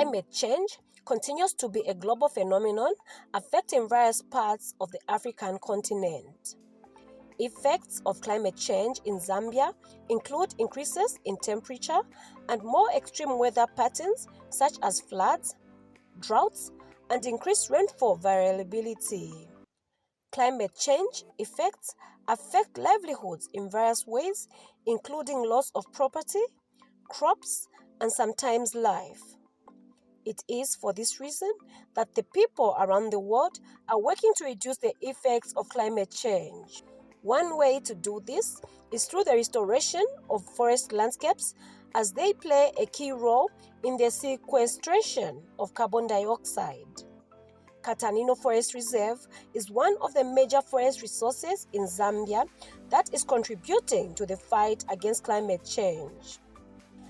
Climate change continues to be a global phenomenon affecting various parts of the African continent. Effects of climate change in Zambia include increases in temperature and more extreme weather patterns such as floods, droughts, and increased rainfall variability. Climate change effects affect livelihoods in various ways, including loss of property, crops, and sometimes life. It is for this reason that the people around the world are working to reduce the effects of climate change. One way to do this is through the restoration of forest landscapes, as they play a key role in the sequestration of carbon dioxide. Katanino Forest Reserve is one of the major forest resources in Zambia that is contributing to the fight against climate change.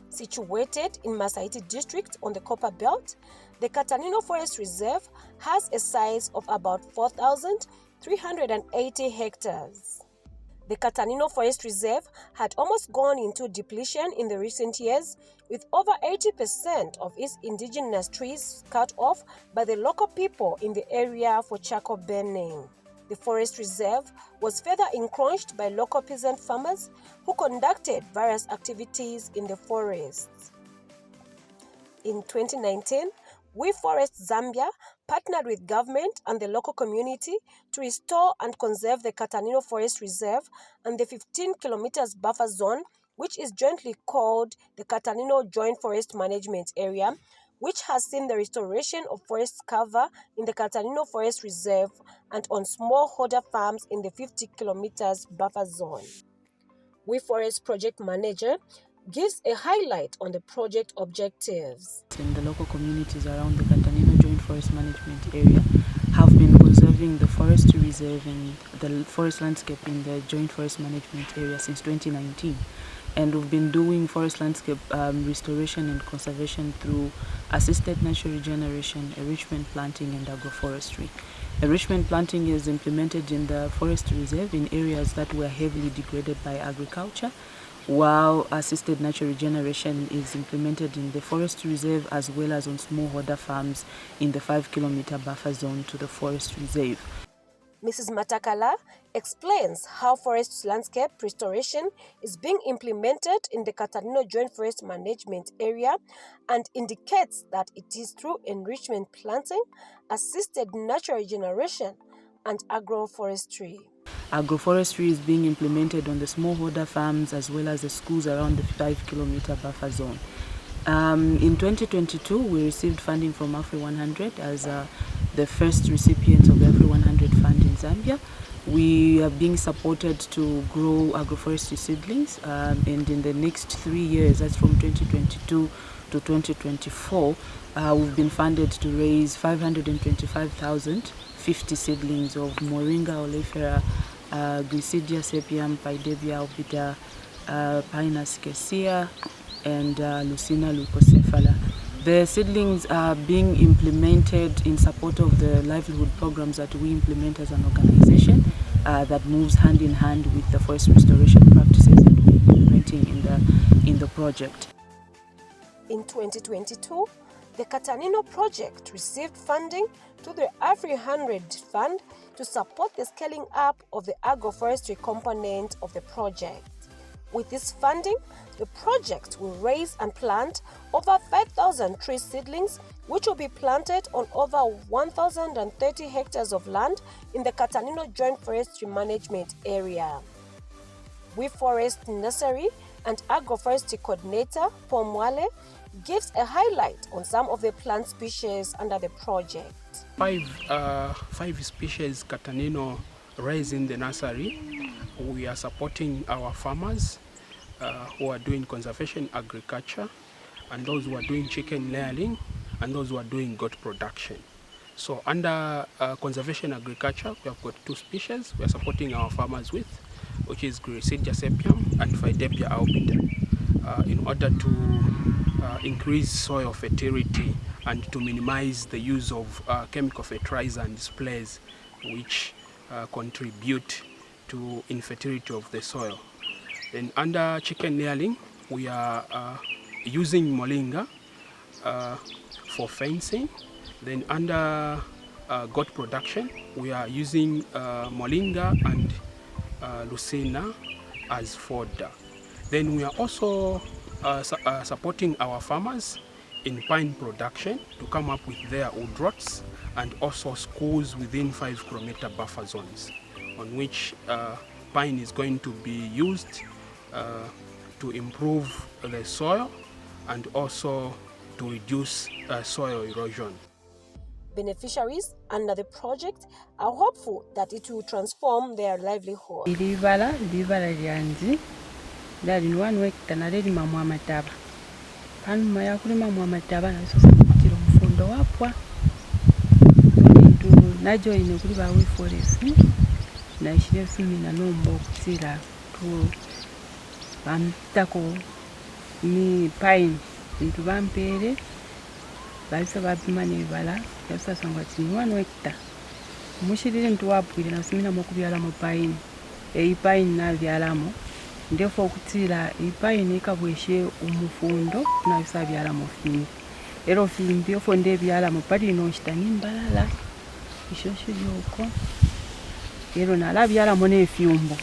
Situated in Masaiti district on the Copper Belt, the Katanino Forest Reserve has a size of about 4,380 hectares. The Katanino Forest Reserve had almost gone into depletion in the recent years, with over 80% of its indigenous trees cut off by the local people in the area for charcoal burning. The forest reserve was further encroached by local peasant farmers who conducted various activities in the forests. In 2019, WeForest's Zambia partnered with government and the local community to restore and conserve the Katanino Forest Reserve and the 15 kilometers buffer zone, which is jointly called the Katanino Joint Forest Management Area, which has seen the restoration of forest cover in the Katanino Forest Reserve and on smallholder farms in the 50 kilometers buffer zone. WeForest's project manager gives a highlight on the project objectives. In the local communities around the Katanino Joint Forest Management Area have been conserving the forestry reserve and the forest landscape in the Joint Forest Management Area since 2019. And we've been doing forest landscape restoration and conservation through assisted natural regeneration, enrichment planting, and agroforestry. Enrichment planting is implemented in the forest reserve in areas that were heavily degraded by agriculture, while assisted natural regeneration is implemented in the forest reserve as well as on smallholder farms in the 5-kilometer buffer zone to the forest reserve. Mrs. Matakala explains how forest landscape restoration is being implemented in the Katanino Joint Forest Management Area and indicates that it is through enrichment planting, assisted natural regeneration, and agroforestry. Agroforestry is being implemented on the smallholder farms as well as the schools around the 5-kilometer buffer zone. In 2022, we received funding from AFR100 as the first recipients of the AFR100 fund in Zambia. We are being supported to grow agroforestry seedlings, and in the next 3 years, that's from 2022 to 2024, we've been funded to raise 525,050 seedlings of Moringa oleifera, Glycidia sepium, Pydebia albida, Pinus cassia, and Lucina leucocephala. The seedlings are being implemented in support of the livelihood programs that we implement as an organization that moves hand in hand with the forest restoration practices that we're implementing in the project. In 2022, the Katanino project received funding through the AFR100 fund to support the scaling up of the agroforestry component of the project. With this funding, the project will raise and plant over 5,000 tree seedlings, which will be planted on over 1,030 hectares of land in the Katanino Joint Forestry Management Area. WeForest Nursery and Agroforestry Coordinator, Paul Mwale, gives a highlight on some of the plant species under the project. Five species Katanino raised in the nursery. We are supporting our farmers who are doing conservation agriculture, and those who are doing chicken layering, and those who are doing goat production. So under conservation agriculture, we have got 2 species we are supporting our farmers with, which is Glycidia sepium and Pydebia albida, in order to increase soil fertility and to minimize the use of chemical fertilizer and sprays, which contribute to infertility of the soil. Then under chicken layering, we are using moringa for fencing. Then under goat production, we are using moringa and lucina as fodder. Then we are also supporting our farmers in pine production to come up with their wood rots, and also schools within 5-kilometer buffer zones on which pine is going to be used to improve the soil and also to reduce soil erosion. Beneficiaries under the project are hopeful that it will transform their livelihood. Ilibala lyanzi dali ni 1 hectare nalelima mu amataba panuma yakulima mu amataba nasosa kutira omufundo wapwa bintu najoine kuli ba WeForest's naishire sumina nombo okutira tu bamtako ni pine bintu bampere balisa bapima nebala yasasangwa tini 1 hectare mushirire mtu wapwire nasumina mu kubyala mu pine pine nabyalamo ndefo okutira pine ikabweshe umufundo nabisa byalamo fimbi ero fimbi ofo ndebyalamo pali no shitani mbalala ishosho yoko ero nalabyalamo nefyumbo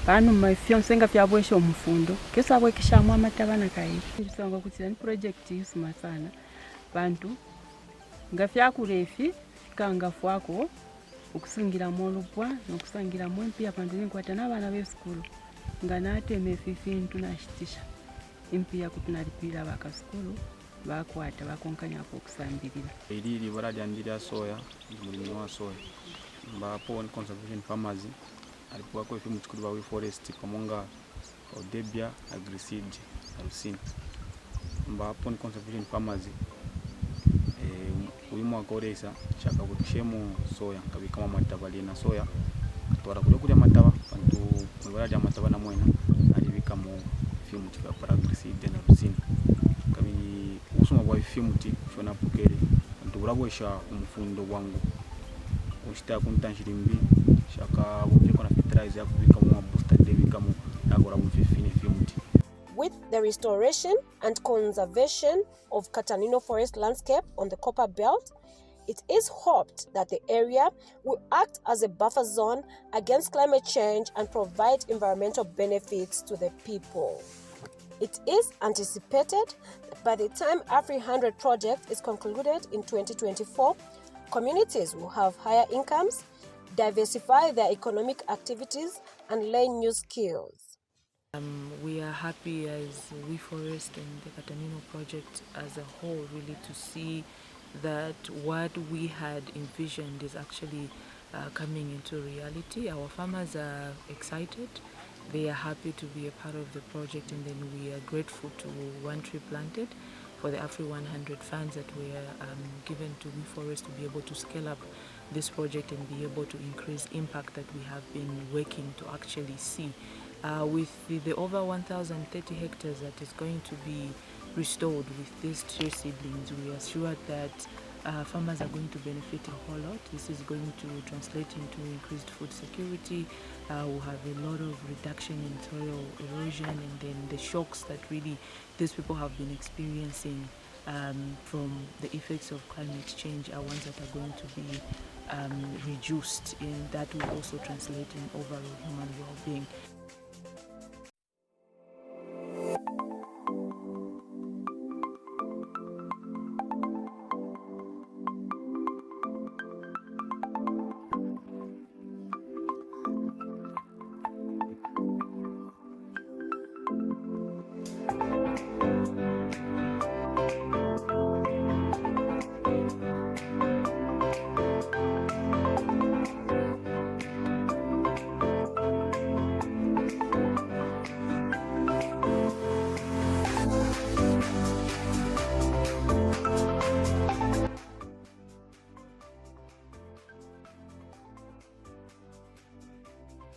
panu mafyo nsenga fyabweshe umufundo kesabwe kishamwa amatabana kai bisanga kutira ni project yusuma sana bantu ngafyakulefi kanga fwako okusingira molubwa nokusangira mwempi abantu ninkwata n'abana b'esukulu nga natema fintu nashitisha impia kutunalipira bakasukulu bakwata bakonkanyako okusambirira eri libala lyandira soya mulimi wa soya mbapo ni conservation farmers alipokuwa efimu chikulu ba WeForest's pamonga odebia agriseed alusini mbapo ni conservation farmers uyu mwaka oresa shaka bukishemu soya kabikama mataba lina soya katwara kule mataba bantu ngora lya mataba na mwena alibika mu fimu chika para agriseed na alusini kabi usuma bwa fimu ti shona pokere bantu burabwesha umufundo wangu ushita kuntanshirimbi shaka bukiko na fertilizer yakubika mu booster debika mu nagora mu fifine fimu ti. With the restoration and conservation of Katano Forest landscape on the Copper Belt, it is hoped that the area will act as a buffer zone against climate change and provide environmental benefits to the people. It is anticipated that by the time AFR100 project is concluded in 2024, communities will have higher incomes, diversify their economic activities, and learn new skills. We are happy as WeForest's and the Katanino project as a whole really to see that what we had envisioned is actually coming into reality. Our farmers are excited, they are happy to be a part of the project, and then we are grateful to One Tree Planted for the AFR100 funds that were given to WeForest's to be able to scale up this project and be able to increase impact that we have been working to actually see. With the over 1,030 hectares that is going to be restored with these tree seedlings, we are sure that farmers are going to benefit a whole lot. This is going to translate into increased food security. We'll have a lot of reduction in soil erosion, and then the shocks that really these people have been experiencing from the effects of climate change are ones that are going to be reduced, and that will also translate in overall human well-being.